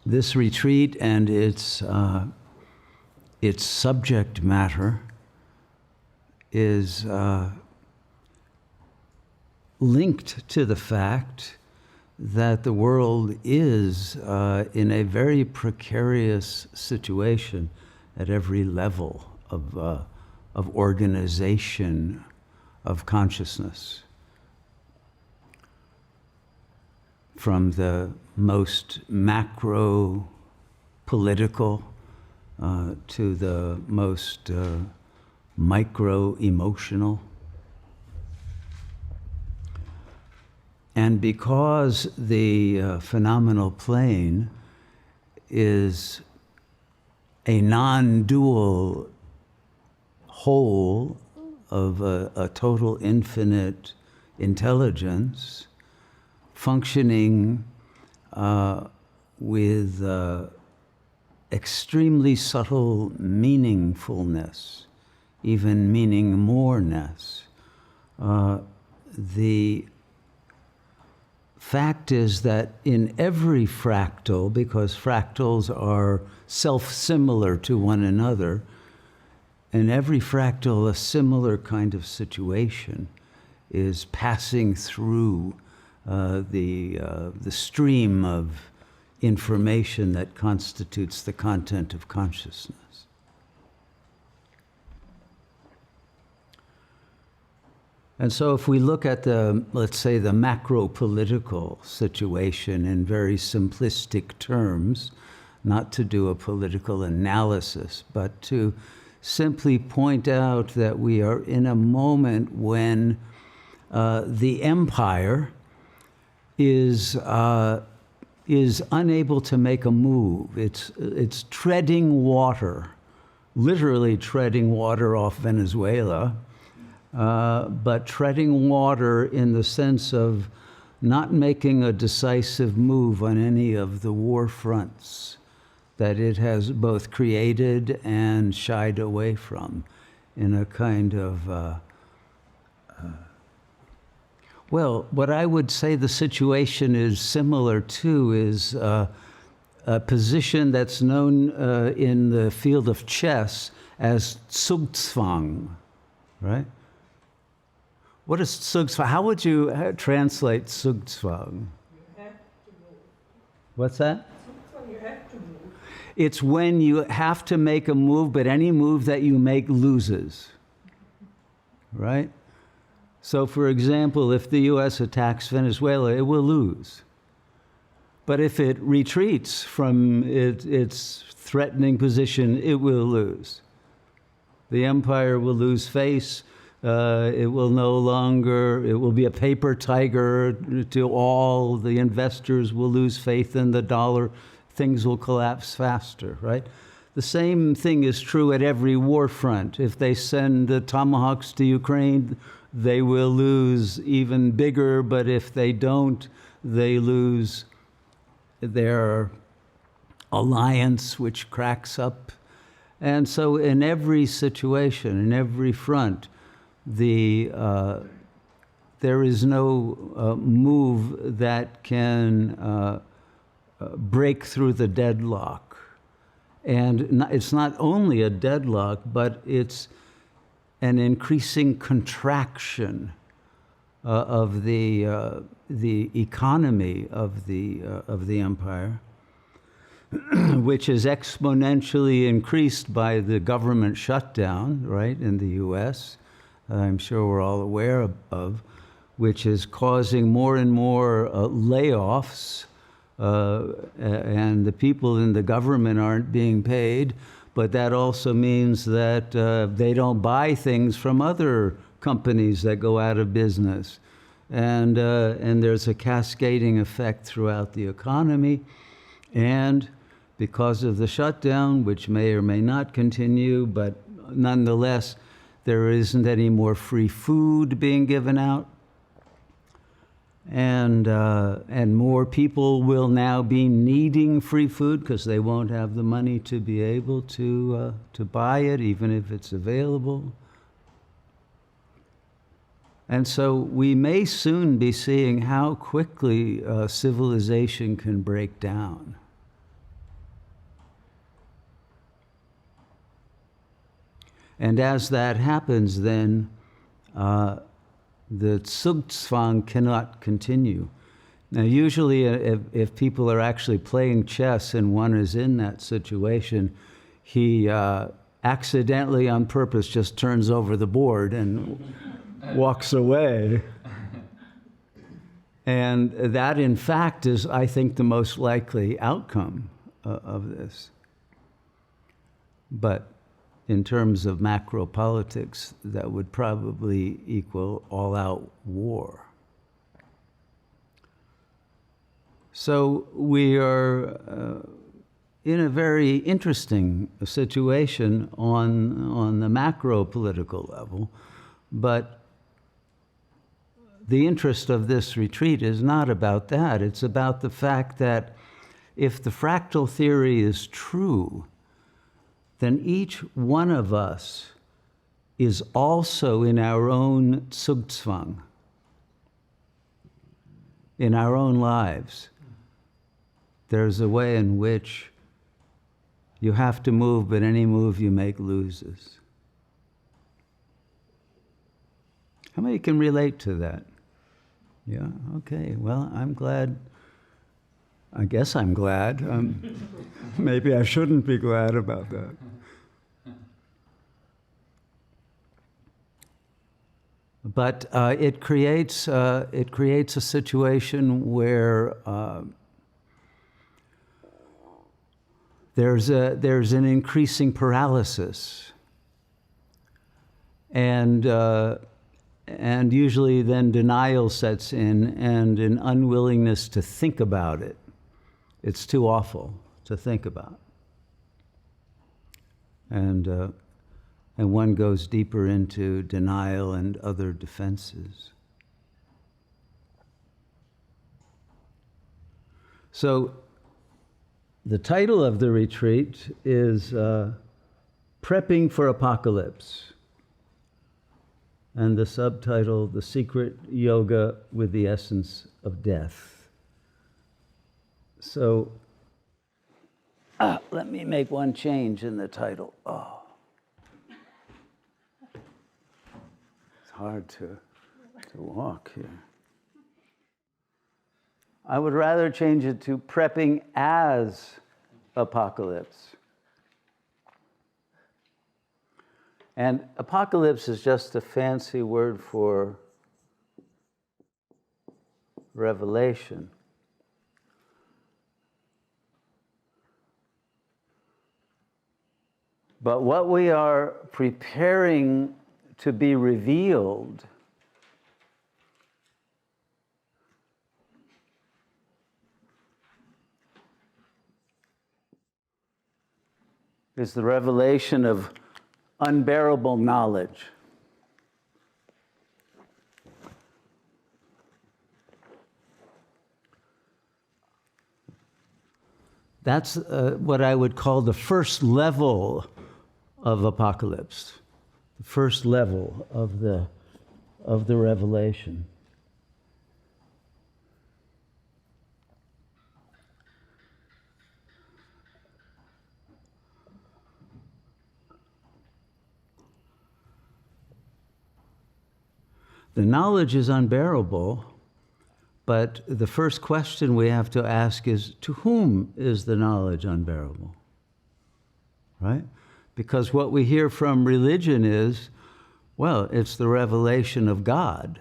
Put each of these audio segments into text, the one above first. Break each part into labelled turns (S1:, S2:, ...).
S1: This retreat and its subject matter is linked to the fact that the world is in a very precarious situation at every level of organization of consciousness. From the most macro political to the most micro emotional. And because the phenomenal plane is a non-dual whole of a total infinite intelligence, functioning with extremely subtle meaningfulness, even meaning moreness. The fact is that in every fractal, because fractals are self-similar to one another, in every fractal a similar kind of situation is passing through the stream of information that constitutes the content of consciousness. And so if we look at the, let's say, the macro-political situation in very simplistic terms, not to do a political analysis, but to simply point out that we are in a moment when the empire is unable to make a move. It's treading water, literally treading water off Venezuela, but treading water in the sense of not making a decisive move on any of the war fronts that it has both created and shied away from in a kind of well, what I would say the situation is similar to is a position that's known in the field of chess as Zugzwang, right? What is Zugzwang? How would you translate Zugzwang?
S2: You have to move.
S1: What's that?
S2: Zugzwang, you have to move.
S1: It's when you have to make a move, but any move that you make loses, right? So, for example, if the U.S. attacks Venezuela, it will lose. But if it retreats from its threatening position, it will lose. The empire will lose face. It will no longer, it will be a paper tiger to all. The investors will lose faith in the dollar. Things will collapse faster, right? The same thing is true at every war front. If they send the tomahawks to Ukraine, they will lose even bigger, but if they don't, they lose their alliance, which cracks up. And so in every situation, in every front, there is no move that can break through the deadlock. And it's not only a deadlock, but it's an increasing contraction of the economy of the empire, which is exponentially increased by the government shutdown, right, in the U.S., I'm sure we're all aware of, which is causing more and more layoffs, and the people in the government aren't being paid. But that also means that they don't buy things from other companies that go out of business. And there's a cascading effect throughout the economy. And because of the shutdown, which may or may not continue, but nonetheless, there isn't any more free food being given out. And more people will now be needing free food because they won't have the money to be able to buy it, even if it's available. And so we may soon be seeing how quickly civilization can break down. And as that happens, then the Zugzwang cannot continue. Now, usually, if people are actually playing chess and one is in that situation, he accidentally, on purpose, just turns over the board and walks away. And that, in fact, is, I think, the most likely outcome of this. But in terms of macro politics, that would probably equal all-out war. So we are in a very interesting situation on the macro political level, but the interest of this retreat is not about that. It's about the fact that if the fractal theory is true, then each one of us is also in our own Zugzwang, in our own lives. There's a way in which you have to move, but any move you make loses. How many can relate to that? Yeah, okay, well, I'm glad. I guess I'm glad. Maybe I shouldn't be glad about that. But it creates a situation where there's an increasing paralysis, and usually then denial sets in, and an unwillingness to think about it. It's too awful to think about, and one goes deeper into denial and other defenses. So the title of the retreat is Prepping for Apocalypse, and the subtitle, The Secret Yoga with the Essence of Death. So let me make one change in the title. Oh. It's hard to walk here. I would rather change it to Prepping as Apocalypse. And apocalypse is just a fancy word for revelation. But what we are preparing to be revealed is the revelation of unbearable knowledge. That's what I would call the first level of apocalypse, the first level of the revelation. The knowledge is unbearable, but the first question we have to ask is, to whom is the knowledge unbearable? Right? Because what we hear from religion is, well, it's the revelation of God.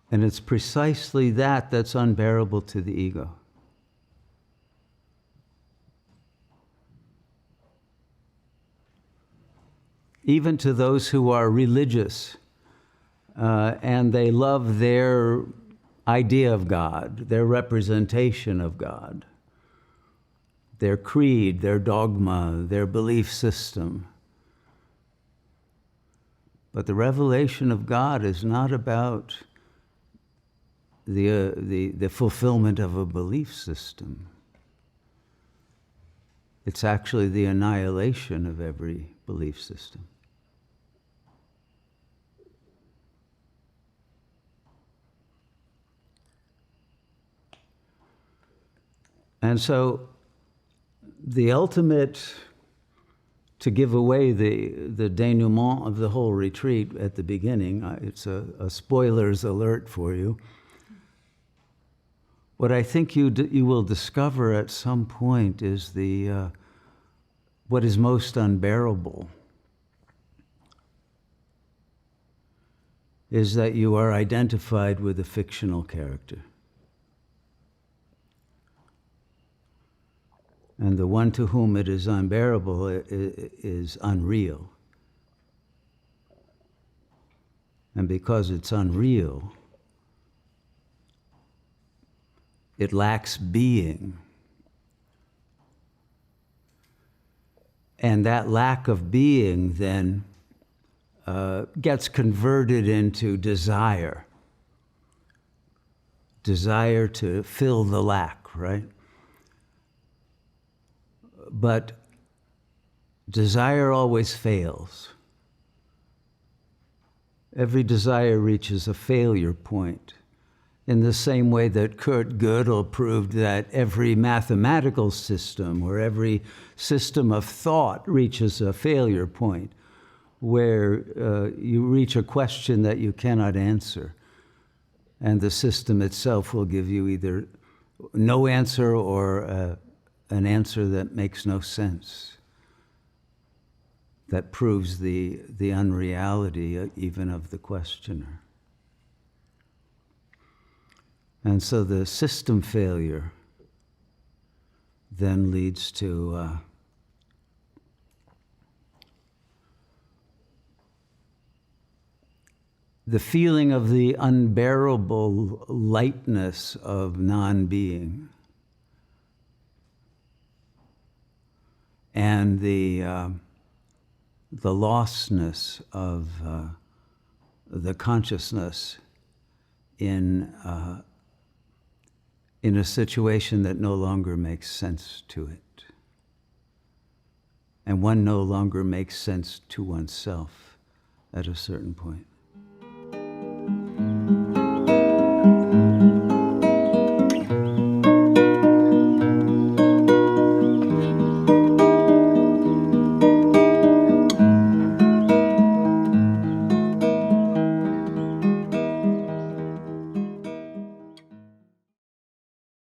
S1: And it's precisely that that's unbearable to the ego. Even to those who are religious, and they love their idea of God, their representation of God, their creed, their dogma, their belief system. But the revelation of God is not about the fulfillment of a belief system. It's actually the annihilation of every belief system. And so the ultimate to give away the denouement of the whole retreat at the beginning, it's a spoilers alert for you. What I think you will discover at some point is what is most unbearable is that you are identified with a fictional character. And the one to whom it is unbearable is unreal. And because it's unreal, it lacks being. And that lack of being then gets converted into desire. Desire to fill the lack, right? But desire always fails. Every desire reaches a failure point. In the same way that Kurt Gödel proved that every mathematical system or every system of thought reaches a failure point where you reach a question that you cannot answer. And the system itself will give you either no answer or an answer that makes no sense. That proves the unreality even of the questioner. And so the system failure then leads to the feeling of the unbearable lightness of non-being and the lostness of the consciousness in a situation that no longer makes sense to it. And one no longer makes sense to oneself at a certain point.